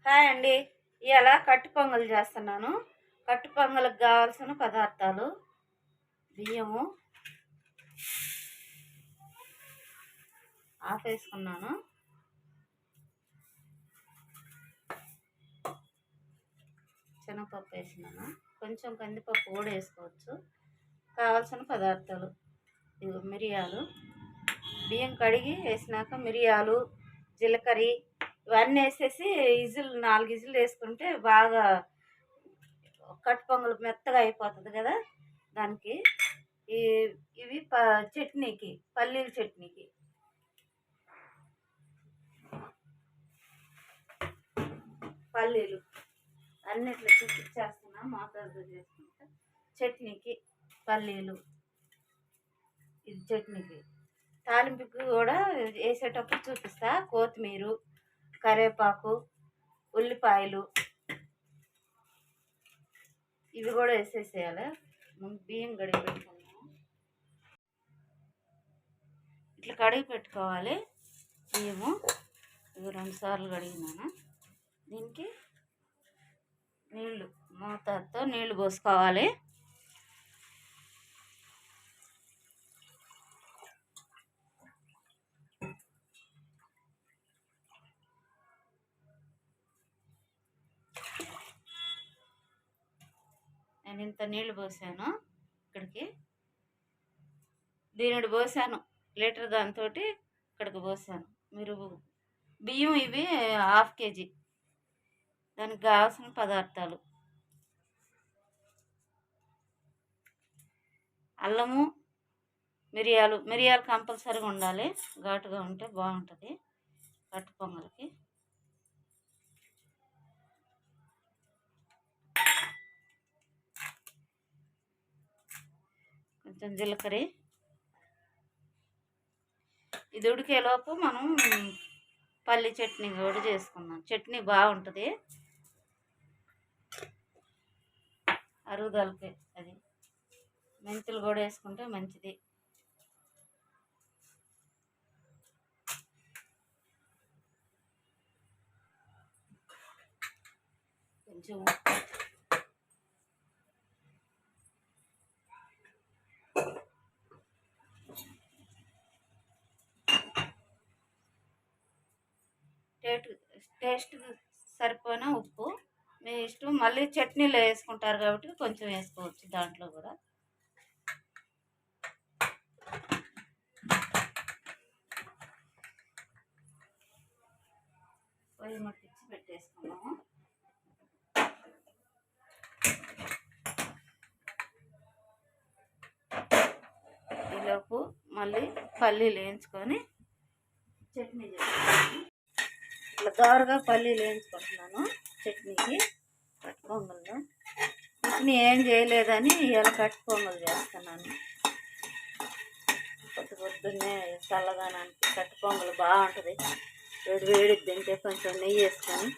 Hi అండి. ఇవాళ కట్టు పొంగల్ చేస్తున్నాను. కట్టు పొంగల్కి కావాల్సిన పదార్థాలు: బియ్యము ఆపేసుకున్నాను, శనగపప్పు వేసినాను, కొంచెం కందిపప్పు కూడా వేసుకోవచ్చు. కావాల్సిన పదార్థాలు: ఇవి మిరియాలు, బియ్యం కడిగి వేసినాక మిరియాలు, జీలకర్ర ఇవన్నీ వేసేసి 4 విజిల్ వేసుకుంటే బాగా కట్టు పొంగల్ మెత్తగా అయిపోతుంది కదా. దానికి ఇవి చట్నీకి, పల్లీల చట్నీకి పల్లీలు అన్నిట్లో చూపించేస్తున్నా, మోతాదు చేసుకుంటా. చట్నీకి పల్లీలు, ఇది చట్నీకి. తాలింపుకి కూడా వేసేటప్పుడు చూపిస్తా. కొత్తిమీర, కరివేపాకు, ఉల్లిపాయలు ఇవి కూడా వేసేసేయాలి. ముందు బియ్యం కడిగి పెట్టుకున్నాము, ఇట్లా కడిగి పెట్టుకోవాలి. బియ్యము ఇవి 2 సార్లు కడిగినాను. దీనికి నీళ్ళు, మోతాదుతో నీళ్ళు పోసుకోవాలి. నేను ఇంత నీళ్ళు పోసాను, ఇక్కడికి దీనిడు పోసాను, లీటర్ దాంతో ఇక్కడికి పోసాను. మీరు బియ్యం ఇవి 1/2 kg. దానికి కావాల్సిన పదార్థాలు: అల్లము, మిరియాలు కంపల్సరీగా ఉండాలి, ఘాటుగా ఉంటే బాగుంటుంది కట్టు పొంగల్కి. కొంచెం జీలకర్ర. ఇది ఉడికేలోపు మనం పల్లి చట్నీ కూడా చేసుకుందాం. చట్నీ బాగుంటుంది అరుగుదలకి. అది మెంతులు కూడా వేసుకుంటే మంచిది. కొంచెం టేస్ట్ సరిపోయిన ఉప్పు మీ ఇష్టం. మళ్ళీ చట్నీలో వేసుకుంటారు కాబట్టి కొంచెం వేసుకోవచ్చు దాంట్లో కూడా. పొయ్యి మట్టించి పెట్టేసుకున్నాము. ఈలోపు మళ్ళీ పల్లీలు వేయించుకొని చట్నీ చేసుకుంటాము. ఇట్లా దోరగా పల్లీలు వేయించుకుంటున్నాను చట్నీకి. కట్టు పొంగల్లో చట్నీ ఏం చేయలేదని ఇలా కట్టు పొంగల్ చేస్తున్నాను. పొద్దున్నే చల్లదనానికి కట్టు పొంగల్ బాగుంటుంది. వేడి తింటే కొంచెం నెయ్యి వేసుకొని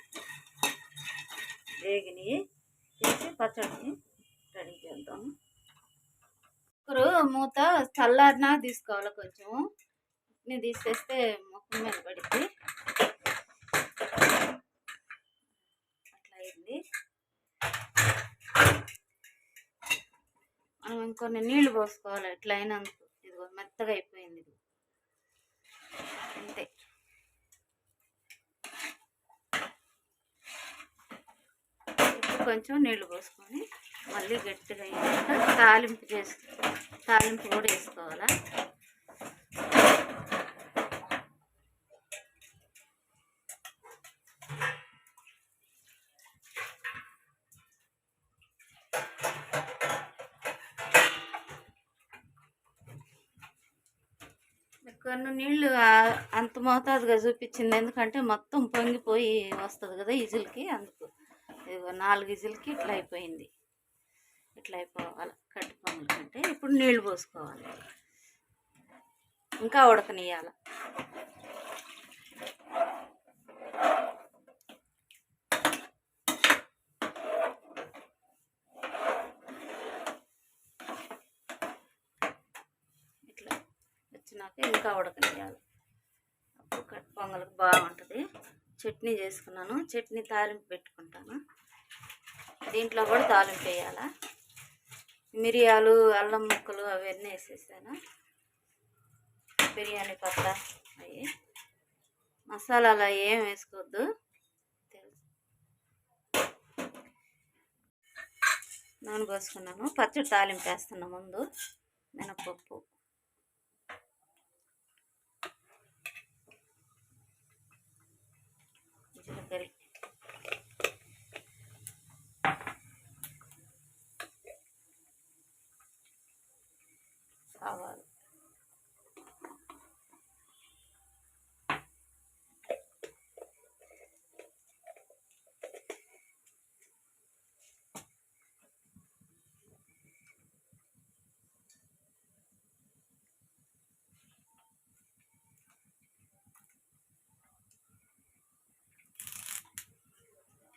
వేగిని వేసి పచ్చడిని రెడీ చేద్దాము. మూత చల్లారినా తీసుకోవాలి. కొంచెం చట్నీ తీసేస్తే ముఖం మీద పడిద్ది. అట్లా అయింది. మనం ఇంకొన్ని నీళ్లు పోసుకోవాలి. ఇట్లా అయినందుకు ఇదిగో మెత్తగా అయిపోయింది. ఇది అంతే. ఇప్పుడు కొంచెం నీళ్లు పోసుకొని మళ్ళీ గట్టిగా అయ్యాక తాలింపు కూడా వేసుకోవాలా. కొన్ని నీళ్ళు అంత మోతాదుగా చూపించింది, ఎందుకంటే మొత్తం పొంగిపోయి వస్తుంది కదా ఇజిల్కి. అందుకు 4 విజిల్కి ఇట్లా అయిపోయింది. ఇట్లా అయిపోవాలి కట్టు పొంగల్ కంటే. ఇప్పుడు నీళ్ళు పోసుకోవాలి, ఇంకా ఉడకనియాలి. వచ్చినాక ఇంకా ఉడకనియాలి. అప్పుడు కట్టు పొంగల్కి బాగుంటుంది. చట్నీ చేసుకున్నాను. చట్నీ తాలింపు పెట్టుకుంటాను. దీంట్లో కూడా తాలింపు వేయాలా. మిరియాలు, అల్లం ముక్కలు అవన్నీ వేసేసాను. బిర్యానీ పత్తా అవి మసాలాలు అవి ఏం వేసుకోవద్దు. నూనె పోసుకున్నాను. పచ్చడి తాలింపు వేస్తున్నా. ముందు మినపప్పు, జీలకర్ర, ఆవాలు,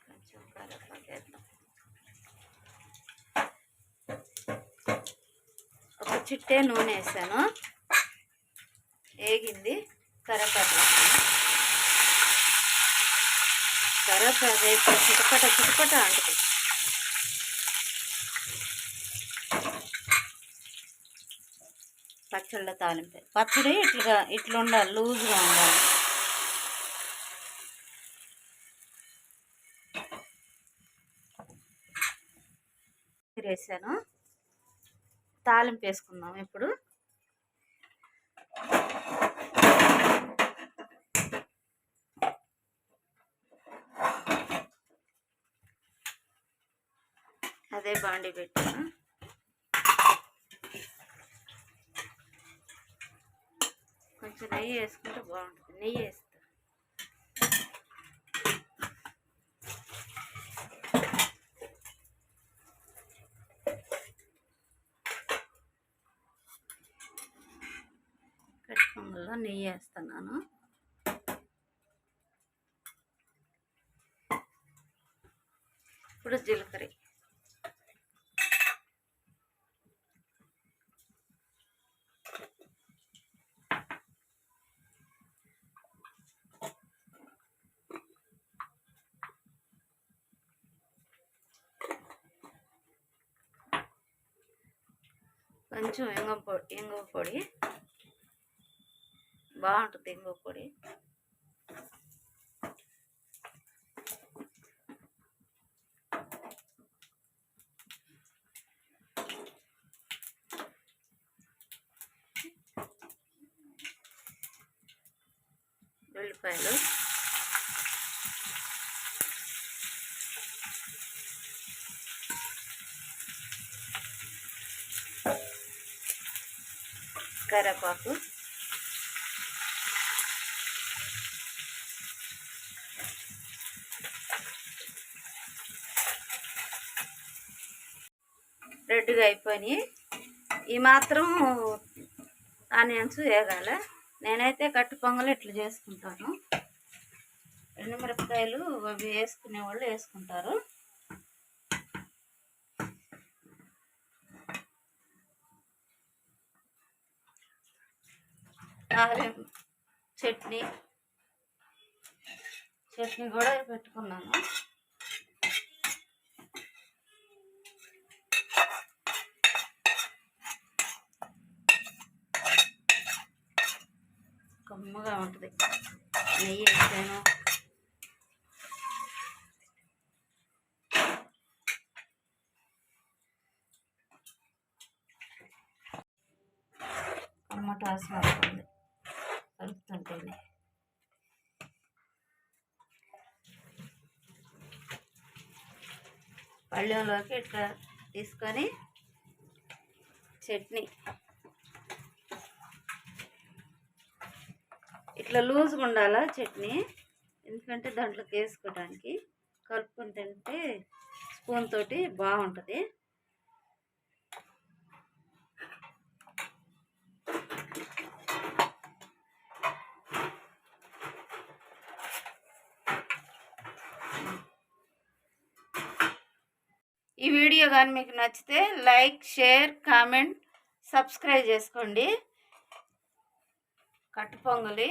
కొంచెం కరివేపాకు వేద్దాం. ఒక చిట్టే నూనె వేసాను. వేగింది. కరివేపాకు వేసాను. కరివేపాకు వేస్తే చిటపట చిటపట అంటుంది. పచ్చళ్ళ తాలింపు. పచ్చడి ఇట్లా ఉండాలి, లూజ్గా ఉండాలి. వేసాను. తాలింపు వేసుకుందాం ఇప్పుడు. అదే బాండి పెట్టాను. కొంచెం నెయ్యి వేసుకుంటే బాగుంటుంది. నెయ్యి వేస్తా. కట్టి పొంగల్లో నెయ్యి వేస్తున్నాను. ఇప్పుడు జీలకర్ర, కొంచెం ఇంగువ పొడి బాగుంటుంది. ఇంగువ పొడి ఉల్లిపాయలు, కరివేపాకు, రెడ్గా అయిపోయి ఈ మాత్రం ఆనియన్స్ వేగాలి. నేనైతే కట్టు పొంగలు ఇట్లా చేసుకుంటాను. ఎండుమిరపకాయలు అవి వేసుకునే వాళ్ళు వేసుకుంటారు. చట్నీ కూడా పెట్టుకున్నాను. కమ్మగా ఉంటుంది. నెయ్యి వేసాను. కమ్మట వాసన వస్తుంది కలుపుతుంటేనే. పళ్ళెంలోకి ఇట్లా తీసుకొని చట్నీ ఇట్లా లూజ్గా ఉండాలా చట్నీ, ఎందుకంటే దాంట్లోకి వేసుకోవడానికి. కలుపుకొని తింటే స్పూన్ తోటి బాగుంటుంది. ఈ వీడియో కానీ మీకు నచ్చితే లైక్, షేర్, కామెంట్, సబ్స్క్రైబ్ చేసుకోండి. కట్టు పొంగలి